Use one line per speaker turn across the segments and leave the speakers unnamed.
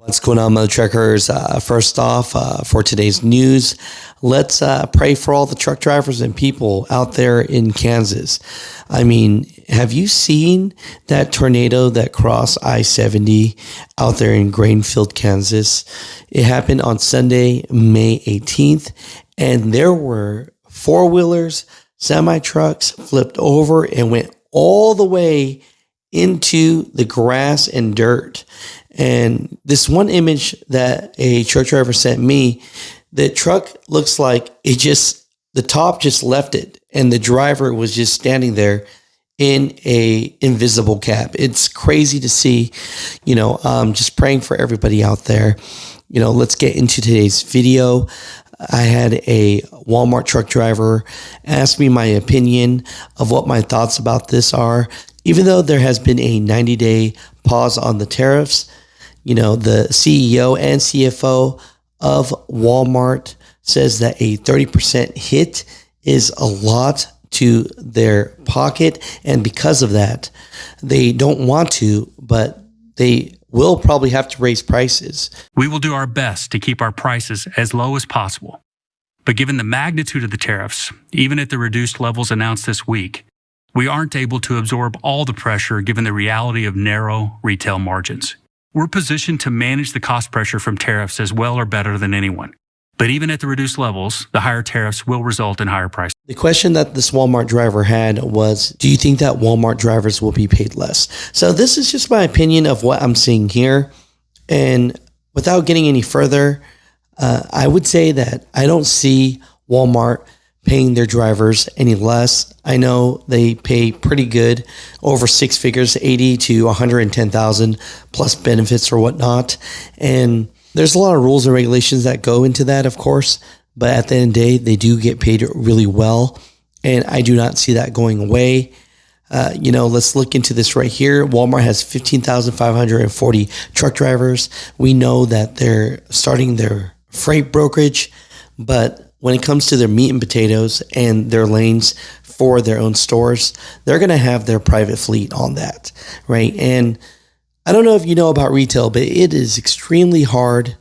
What's going on, Mutha truckers? First off, for today's news, let's pray for all the truck drivers and people out there in Kansas. I mean, have you seen that tornado that crossed I-70 out there in Grainfield, Kansas? It happened on Sunday, May 18th, and there were four-wheelers, semi-trucks flipped over and went all the way into the grass and dirt. And this one image that a truck driver sent me, the truck looks like the top just left it and the driver was just standing there in a invisible cab. It's crazy to see, just praying for everybody out there. Let's get into today's video. I had a Walmart truck driver ask me my opinion of what my thoughts about this are. Even though there has been a 90-day pause on the tariffs, the CEO and CFO of Walmart says that a 30% hit is a lot to their pocket. And because of that, they don't want to, but they will probably have to raise prices.
We will do our best to keep our prices as low as possible. But given the magnitude of the tariffs, even at the reduced levels announced this week, we aren't able to absorb all the pressure given the reality of narrow retail margins. We're positioned to manage the cost pressure from tariffs as well or better than anyone. But even at the reduced levels, the higher tariffs will result in higher prices.
The question that this Walmart driver had was, do you think that Walmart drivers will be paid less? So this is just my opinion of what I'm seeing here. And without getting any further, I would say that I don't see Walmart paying their drivers any less. I know they pay pretty good, over six figures, 80 to 110,000 plus benefits or whatnot. And there's a lot of rules and regulations that go into that, of course, but at the end of the day, they do get paid really well. And I do not see that going away. Let's look into this right here. Walmart has 15,540 truck drivers. We know that they're starting their freight brokerage, but when it comes to their meat and potatoes and their lanes for their own stores, they're going to have their private fleet on that, right? And I don't know if you know about retail, but it is extremely hard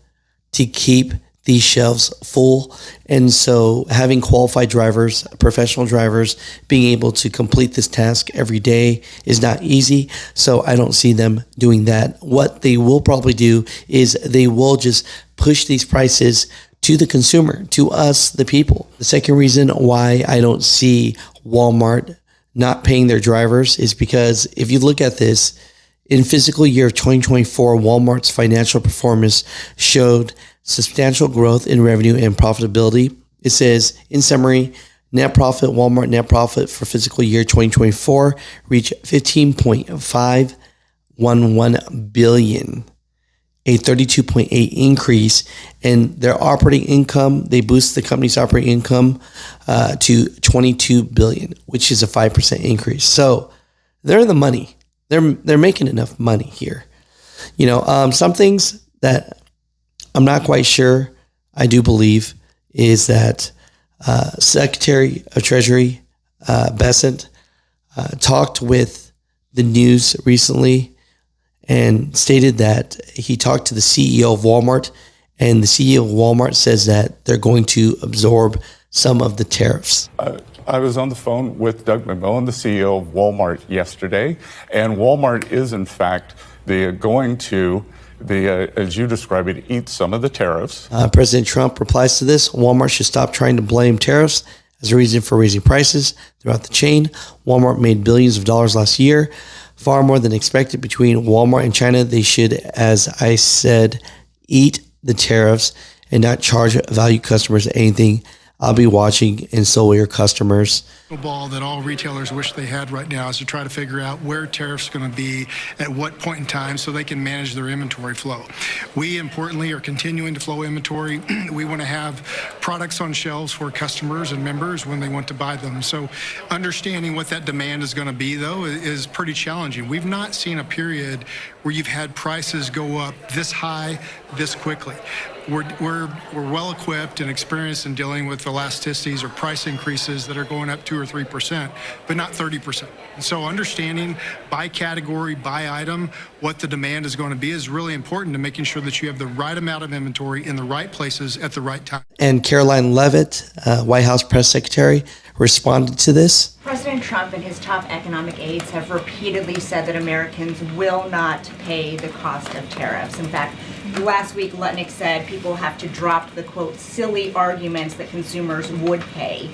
to keep these shelves full. And so having qualified drivers, professional drivers, being able to complete this task every day is not easy. So I don't see them doing that. What they will probably do is they will just push these prices to the consumer, to us, the people. The second reason why I don't see Walmart not paying their drivers is because if you look at this, in fiscal year 2024, Walmart's financial performance showed substantial growth in revenue and profitability. It says, in summary, Walmart net profit for fiscal year 2024 reached $15.511 billion. A 32.8 increase in their operating income. They boost the company's operating income to $22 billion, which is a 5% increase. So they're in the money. They're making enough money here. Some things that I'm not quite sure, I do believe, is that Secretary of Treasury Bessent talked with the news recently and stated that he talked to the CEO of Walmart, and the CEO of Walmart says that they're going to absorb some of the tariffs.
I was on the phone with Doug McMillon, the CEO of Walmart, yesterday, and Walmart is, in fact, going to, as you describe it, eat some of the tariffs.
President Trump replies to this: Walmart should stop trying to blame tariffs as a reason for raising prices throughout the chain. Walmart made billions of dollars last year, far more than expected. Between Walmart and China, they should, as I said, eat the tariffs and not charge value customers anything. I'll be watching, and so will your customers.
The ball that all retailers wish they had right now is to try to figure out where tariffs are going to be at what point in time so they can manage their inventory flow. We, importantly, are continuing to flow inventory. We want to have products on shelves for customers and members when they want to buy them. So understanding what that demand is going to be, though, is pretty challenging. We've not seen a period where you've had prices go up this high, this quickly. We're well equipped and experienced in dealing with elasticities or price increases that are going up 2 2 or 3%, but not 30%. And so understanding by category, by item, what the demand is going to be is really important to making sure that you have the right amount of inventory in the right places at the right time.
And Caroline Leavitt, White House press secretary, responded to this.
President Trump and his top economic aides have repeatedly said that Americans will not pay the cost of tariffs. In fact, last week, Lutnick said people have to drop the, quote, silly arguments that consumers would pay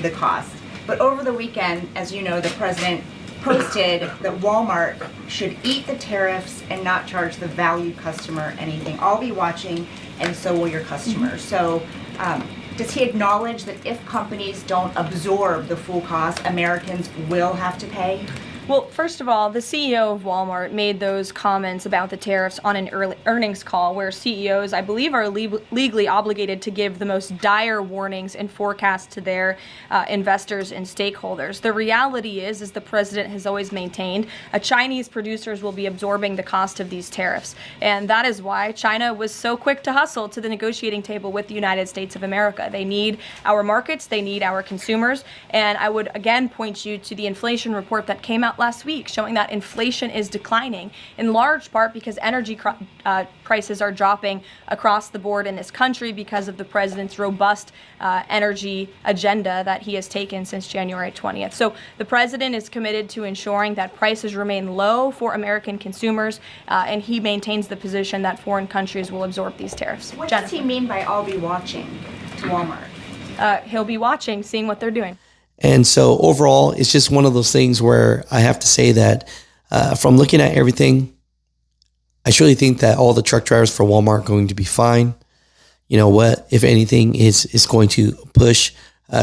the cost. But over the weekend, as you know, the president posted that Walmart should eat the tariffs and not charge the value customer anything. I'll be watching, and so will your customers. So does he acknowledge that if companies don't absorb the full cost, Americans will have to pay?
Well, first of all, the CEO of Walmart made those comments about the tariffs on an earnings call where CEOs, I believe, are legally obligated to give the most dire warnings and forecasts to their investors and stakeholders. The reality is the president has always maintained Chinese producers will be absorbing the cost of these tariffs. And that is why China was so quick to hustle to the negotiating table with the United States of America. They need our markets, they need our consumers. And I would again point you to the inflation report that came out last week showing that inflation is declining in large part because energy prices are dropping across the board in this country because of the president's robust energy agenda that he has taken since January 20th. So the president is committed to ensuring that prices remain low for American consumers, and he maintains the position that foreign countries will absorb these tariffs.
What does he mean by "I'll be watching" to Walmart?
He'll be watching, seeing what they're doing.
And so overall, it's just one of those things where I have to say that from looking at everything, I surely think that all the truck drivers for Walmart are going to be fine. You know what, if anything, is going to push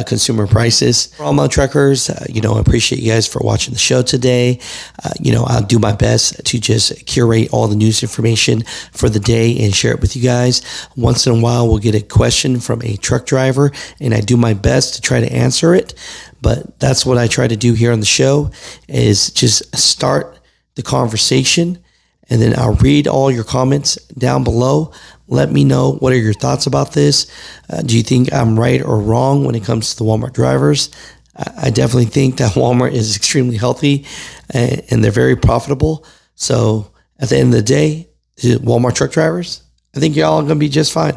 consumer prices. For all my truckers, I appreciate you guys for watching the show today. I'll do my best to just curate all the news information for the day and share it with you guys. Once in a while, we'll get a question from a truck driver, and I do my best to try to answer it. But that's what I try to do here on the show, is just start the conversation, and then I'll read all your comments down below. Let me know, what are your thoughts about this? Do you think I'm right or wrong when it comes to the Walmart drivers? I definitely think that Walmart is extremely healthy and they're very profitable. So at the end of the day, Walmart truck drivers, I think y'all are going to be just fine.